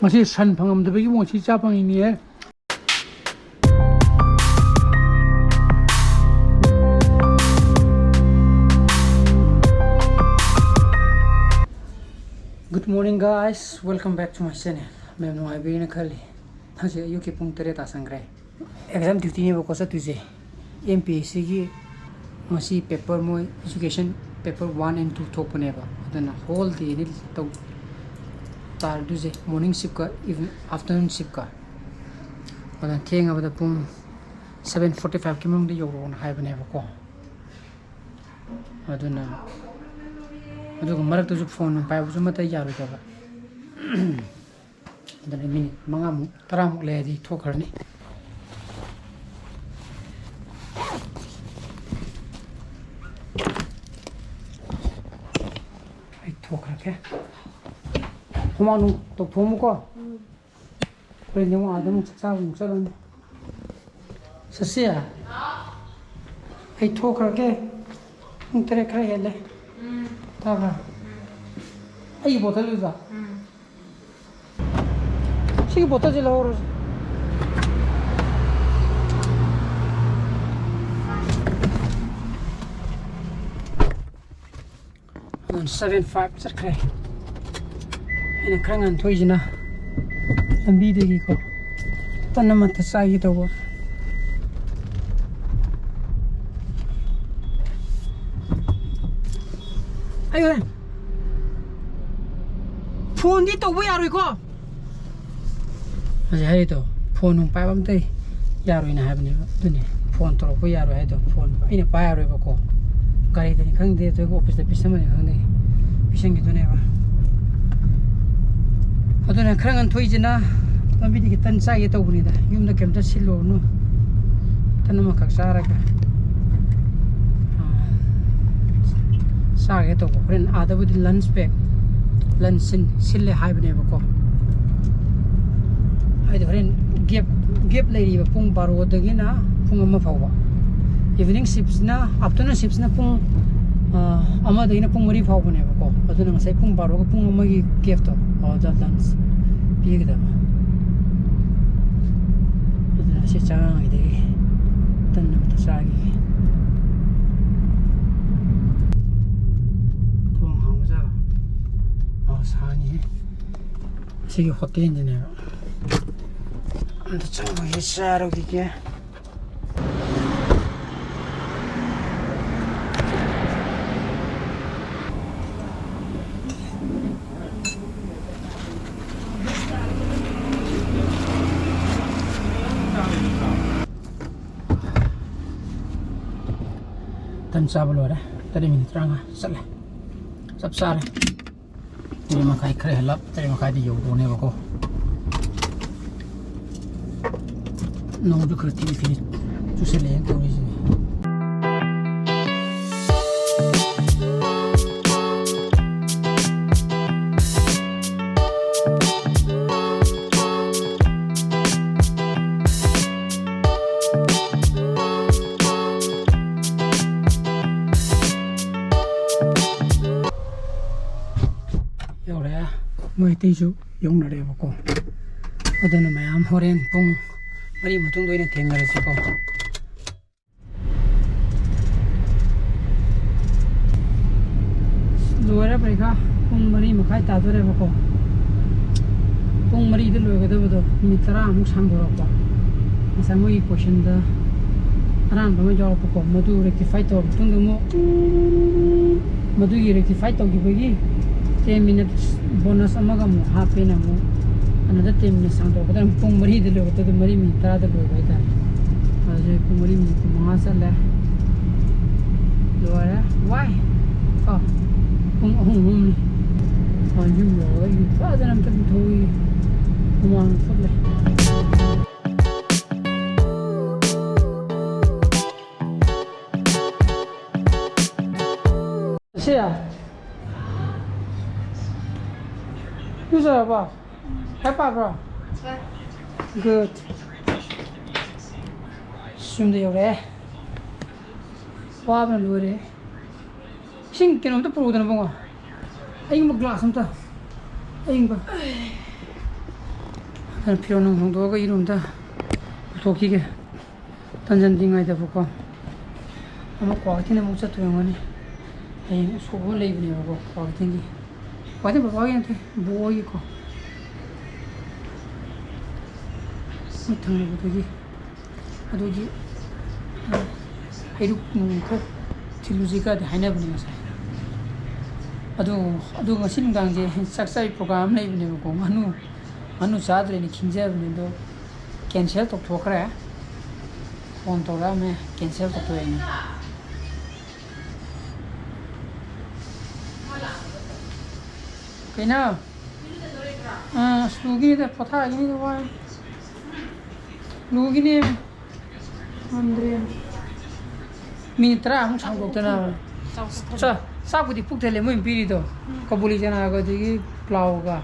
Ngasi san phangamdabagi ngasi cha phangini Good morning guys, welcome back to my channel. I'm Nungai Khali. Thase ayu ki pung 3 ta sangrai. Exam duty ne bako sa tuje. MPSC ki ngasi paper mo education paper 1 and 2 thopane ba. Adana whole day ni to tar duje morning shift ka even afternoon shift ka. Adana theng abada pung 7:45 ki mong de yoro na hai bane ba ko. Aduna aduga marak tu phone pai bu mata yaru ka ba dan minute mangamu taramuk le di thokharni ai thokhar ke humanu to phomu ko pre nemu adam chaksa mu salon sasia ai thokhar ke tere khare hele Tanja. Ay bottle is that? She bottle is lower. And 7.5 Chaakhre. And a crang and toys na. And be the eco. Tanamata side over. Ayun. Phone dito we are ko. Kasi hay to. Phone nung pa bam tay. Yaro ina have ni. Dune. Phone to ko yaro hay to. Phone. Ina pa yaro ko. Gari de khang de to office de pisam ni khang de. Pisang gitu ne ba. Aduna khang an thoi jina. Lambi di tan sa ye to buni da. Yum da kem ta silo no. Tanama khak sa ra ka. Chaakhre to friend Yaadabase lunch pack lunch sin le hai bane ba ko ai de friend gap lady ba pung 12 dagi na pung ama phawa evening shifts na afternoon shifts na pung ama dagi na pung 3 phaw bane ba ko aduna ngasai pung 12 ka pung ama gi gap to da lunch pi ga da ba aduna se chang ai de tan na ta sa gi Sani sigi hotel ni na anda chama hisaro dike Tanja bolora tadi minit ranga sala sab sare terima kasih kere helap terima kasih yo done bako nong du kerti kini tu sele ko ni Mai tisu yong na re bako adana mayam horen pung mari mutung doina thengare se ko loira breka pung mari makhai ta dore bako pung mari de loga da bodo minit 3 amuk sang doro ko asa moi question da ran ba ma jaw ko madu rectify to tung mo madu rectify to gi bagi 10 minutes bonus amaga mo happy na mo another 10 minutes sang to kadang pung mari de lo to mari mi ta da lo bai ta aje pung mari mi ko mga sa la lo ara why oh pung hum ni on you lo you pa da nam tam thoi kumang phut le sia Who's that about? Happy, bro? Good. Swim the way. Bob and Lure. Sink in the pool. I'm a glass. I'm 필요는 정도가 이름다 도끼게 던전딩아이다 보고 아마 과학팀에 못 잡도 영원히 이 소금 레이븐이 오고 과학팀이 과학팀 봐봐야겠는데 뭐 이거 당내고 되기 아도기 해룩 그 딜루지가 하나 보내면 사 아도 신강제 싹사이 프로그램 레이븐이 오고 manu sadre ni khinja bne do cancel to thokra phone to ra me cancel to to ni kaina slugi de photha ni do wa lugi ni andre minitra hung chang do na cha sa ku di puk thele mo impiri do kabuli jana ga di plau ga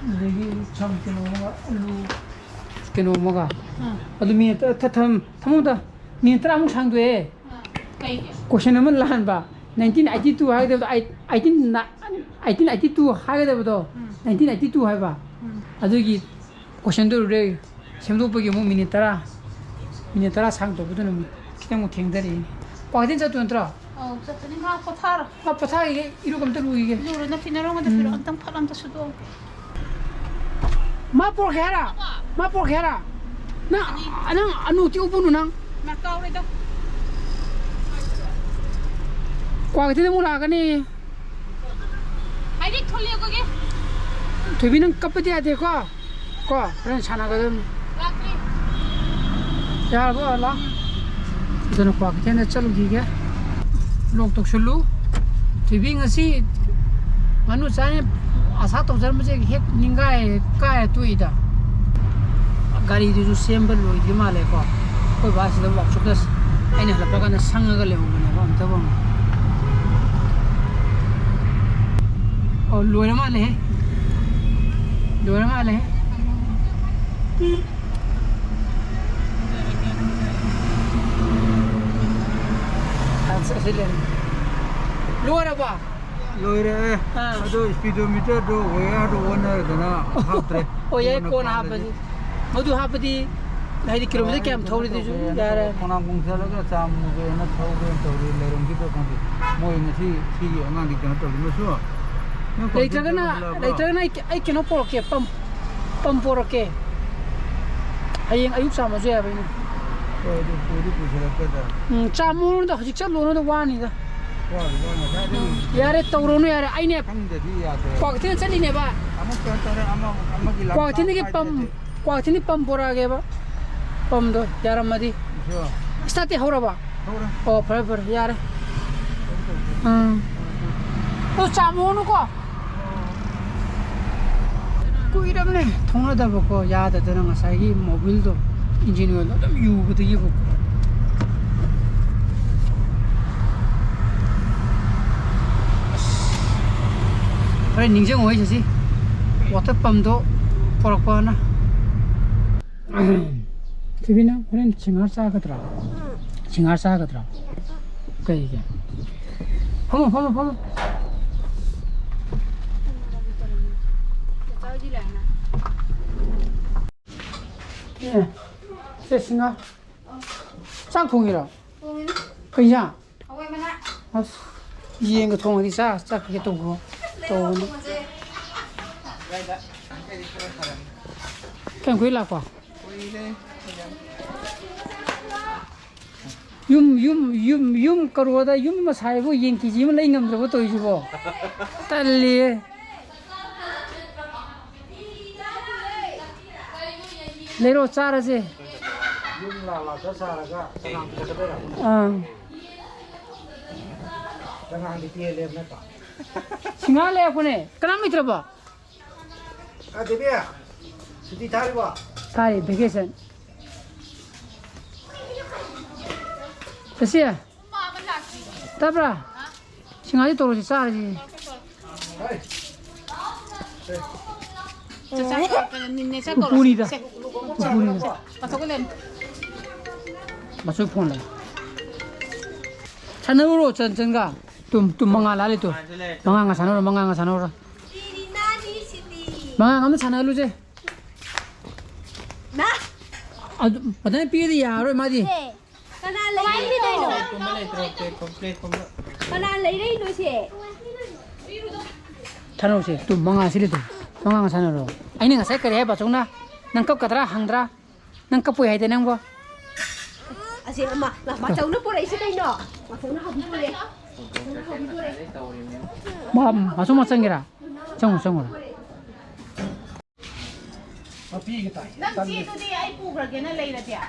되게 참 그노 뭐가 아도 미 탐탐다 미 트라무 상도에 고션은 라한 봐 1982 하게 되도 1982 하게 되도 1982 해 봐 아도기 고션도 그래 sem도 보기 뭐 미니트라 상도 보도는 그냥 뭐 갱다리 과든 자도 안더라 저는 가 포타라 포타 이게 이러고 감도 이게 노르나 피나롱은 데 필요 안당 파란다 수도 Mapor kera na anang anu ti ubunu nang markaw ito kwa gite mo la gani ai dik tholi ko ge tobi nang kapati ade ko ren chana ga dum rakri ya ba la idan kwa gite na chal gi ge lok tok shulu tobi ngasi manu chane asa to jar muje hek ningai ka tuida gari du sembal lo di male ko ba si da workshop das aina la paga na sanga ga le ho na ba ta ba o lo male lo ba Loire, ado speedometer do where do owner dana haptre. Oh yeah, kona hapadi. Madu hapadi, 90 kilometer kam thori deju yara. Kona bungsala ga cham muge na thori thori lerum ki to konti. Moi na thi angang di kana to lu so. Later na ai kino por ke pam por ke. Ayeng ayuk sama je ya bani. Puri pusala ka da. Chamun da hajik cham lono da wani da. यारे तौरोनो यारे आइने क्वाकथिन चलिने बा क्वाकथिन के पम पोरा गे बा पम दो यार मदी स्टार्ट हो रहा बा ओ फर यार तो चामोनो को कोई रमने थोना दा बको याद है ना ngसाई मोबाइल दो इंजिन वे दो you बदगी बको 그래 닝정 오이 저지 워터펌도 포럭거나 그비나 그래 징하사가더라 그 이게 험험 예 세싱아 짱통이라 그냥 이행 그 통어디 싹 그게 또 그거 또 그냥 그일라 봐 yum karuada yum ma saibo yen ki jim lai ngam dro to ibo talli lero chara je yum la sa sara ga sanam ko de ra jangan ditiele na ka singale apne kana mitra ba devya sudi thari ba thari vacation Tasya tabra singali torosi sarji punida masuk phone la chanawro chanchanga tum mangala le to manga nga sanora manga ngam chanalu je นะ เอาปัจจัยปีที่ยาด้วยมาดิ เช่ขนาดเลยได้หนู Kumale trote complete kumle. ขนาดเลยได้หนูเช่ ท่านรู้สิตุ่มมังงะสิเลยตุ่มมังงะสันน่ะไอ้นี่ก็ใส่กระเทียมปะจงนะนั่งกับกระตระหังตระนั่งกับปุยให้แต่นั่งบ่ อาเซียมาเจ้าหนูปุ๊บเลยใช่ไหมเนาะมาเจ้าหนูเขาปุ๊บเลย มาสมมาสังเกตอ่ะจังจัง Api kita. Nang si tu di ai pu ra gena lei ra tia.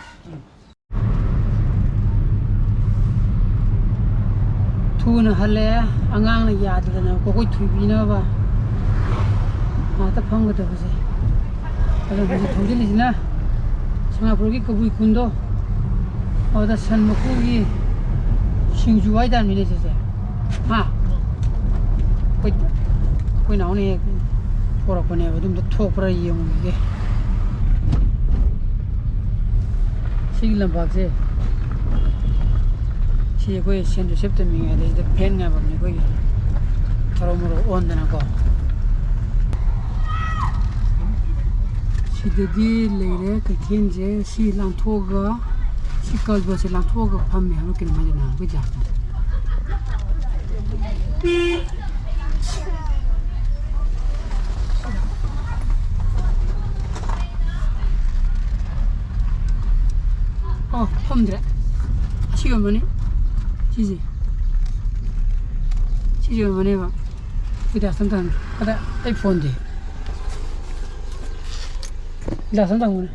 ทูน่ะฮัลแลอ่างน่ะยาดนะก็คุยถุยบีนะบ่มาตะพังก็ตะบ่ซิแล้วก็ถุยดิลินะสงาปุกิกบุยคุนโดเอาดะสันมคุกีชิงจูไว้ดานมิเลซิฮะคุยนานี่พอらこねบ่ดุมตะทอกปรายยงมิเกสิลำบากซิชีก็เช่นเดียวกันมีอะไรแต่เพนไงแบบนี้ก็ทารมรออนเดนะก็ชีดีเลยเลยก็เขียนเจชีลังทั่วก็ชีก็จะชีลังทั่วก็พัมมีฮารุกินมาเดนะก็จ้าโอ้พัมเดะชีก็มันนี่Sisi mana ba? Kita sampai ada iPhone deh. Dah sampai mana?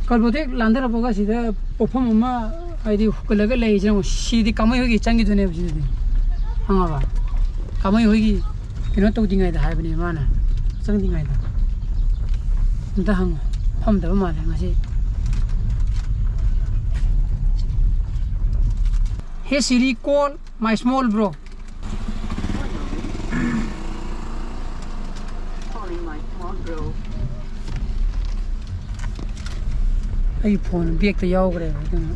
Kalau betul lantar apa kah sih? Dah perform mama ID kalau ke lagi jangan sih di kamai hoki canggih tu ni apa sih? Hanga ba? Kamai hoki kena tahu tinggal dah hai bini mana? Sang tinggal dah. Entah hanga, pam dah mana Ngasi. Hey Siri, call my small bro. Calling my small bro. iPhone biak ta yaw kare kana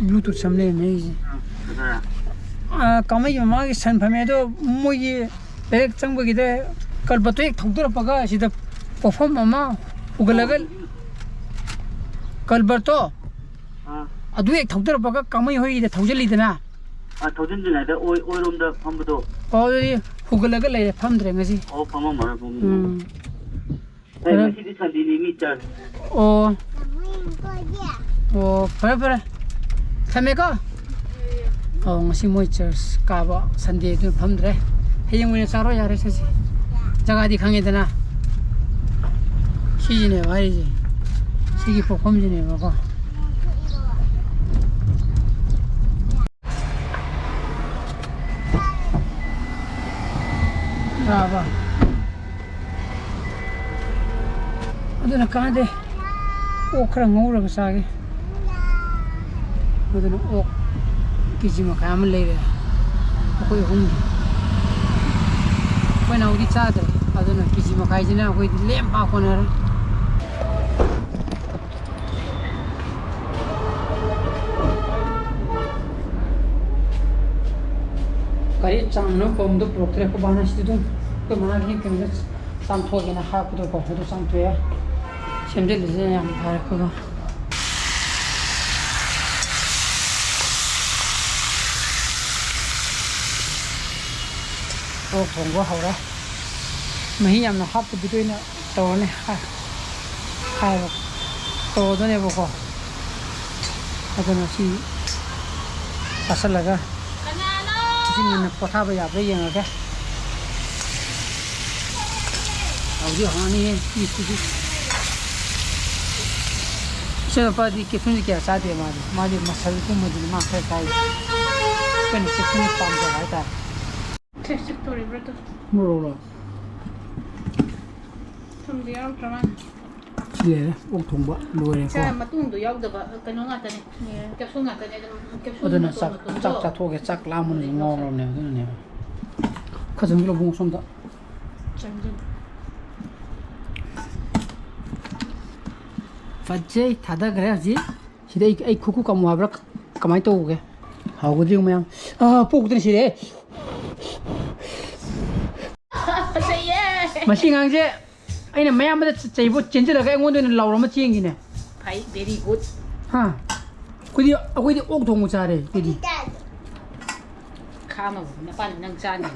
Bluetooth samle nei ji kamai ma gi san phame do moi gi ek chang ba gi de kal batu ek thok dur paga sida perform ma ugalagal kal barto adu ek thok dur paga kamai hoi de thojali dana thousand jina da oi rom da phambudo oi ugalagal le pham dre ngasi phama mara bum ai ngasi di sandi ni mi char pare thame ko ngasi moi church ka ba sunday du pham dre heyang mo saro yare se jaga di khange dana si ne bhai ji sigi perform ji ne ba ko ba aduna kaande okra ngora ga sage aduna ok kijima kam leire akoi hum koi na udi chade aduna kijima kai jina akoi lem pa konar kari changno kom do proktre ko bana sti ko mana gi kemne sam thoge na ha ko do ko do sam thoya semde le je yam thar ko thong go hawra mahi yam na hap du na to ne ha to do ne bo ko adana si asal laga sing na potha ba ya be yang ga audio hani is चलो पादी किफिन क्या साथ है मारी मसाले को मुझे मार कर खाई पहले किफिन पाम जा रहा था Test story brother. मोरोला Thum di yaw traman. ले ओक थोंबा लोरे को Sa matung do yaw da ba kanu nga tane. Capsule nga tane capsule. 어द나 짝짝 토게 짝 라문 ngoromne ne khazum lo bung somda Changjin. Fajjai thada garaji sidai ai kuku kamu abra kamai to ge hawgudi mayang pokudri sire Say yeah. masingang je ꯑꯩꯅ ꯃꯌꯥꯝꯕꯗ ꯆꯩꯕꯨ ꯆꯦꯟꯁꯤꯜꯂꯒ ꯑꯩꯉꯣꯟꯗ ꯑꯣꯏꯅ ꯂꯥꯎꯔ ꯆꯦꯡꯒꯤꯅꯦ ꯐꯩ very good ꯍꯥ ꯑꯩꯈꯣꯏꯗꯤ ꯑꯣꯛ ꯊꯣꯡꯕ ꯆꯥꯔꯦ ꯑꯩꯈꯣꯏꯗꯤ ꯈꯥꯝꯃꯕ ꯅꯄꯥꯟ ꯅꯪ ꯆꯥꯅꯤ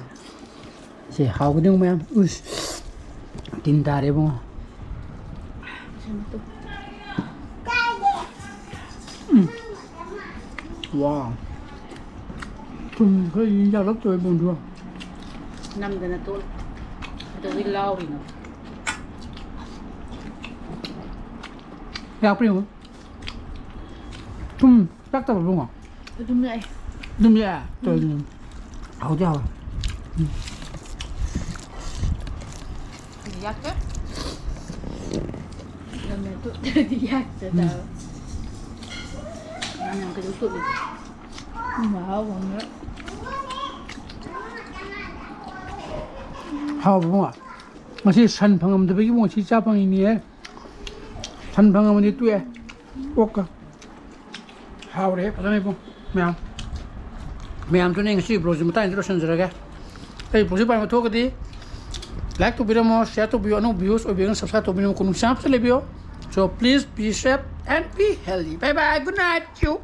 ꯁꯤ ꯍꯥꯎꯒꯗꯧ ꯃꯌꯥꯝ ꯎꯁ ꯇꯤꯟ ꯇꯥꯔꯦ ꯏꯕꯨꯡꯉꯣ ꯋꯥꯎ ꯊꯨꯝ ꯈꯔ ꯌꯥꯛꯂꯛꯇꯣꯏ ꯏꯕꯨꯡꯗꯨ ꯅꯝꯗꯅ ꯇꯣꯠ ꯀꯩꯗꯧꯕꯩ ꯂꯥꯎꯔꯤꯅꯣ ꯌꯥꯛꯄ꯭ꯔ ꯌꯦꯡꯉꯨ ꯊꯨꯝ ꯌꯥꯛꯇꯕ꯭ꯔ ꯏꯕꯨꯡꯉꯣ ꯑꯗꯨꯝ ꯌꯥꯏ ꯑꯗꯨꯝ ꯌꯥꯛꯑꯦ ꯇꯧꯔꯗꯤ ꯍꯥꯎꯗꯤ ꯍꯥꯎꯋꯦ ꯌꯥꯛꯇꯦ ꯅꯝꯅ ꯇꯣꯠꯇ꯭ꯔꯗꯤ ꯌꯥꯛꯇꯗ ꯅꯪ 그래도 소리 와우 오늘 하우 붕어 맛이 산 방음도 베기 뭐 진짜 방이니에 산 방음은 뚜에 볶아 하우래 그다음에 뭐 매암 전에 ngasi 브로즈 못 타는 들어 선저게 이 브로즈 바이 뭐 토거디 like to video more share to video no views or being subscribe to video kunung sample video so please be safe and be healthy bye bye good night you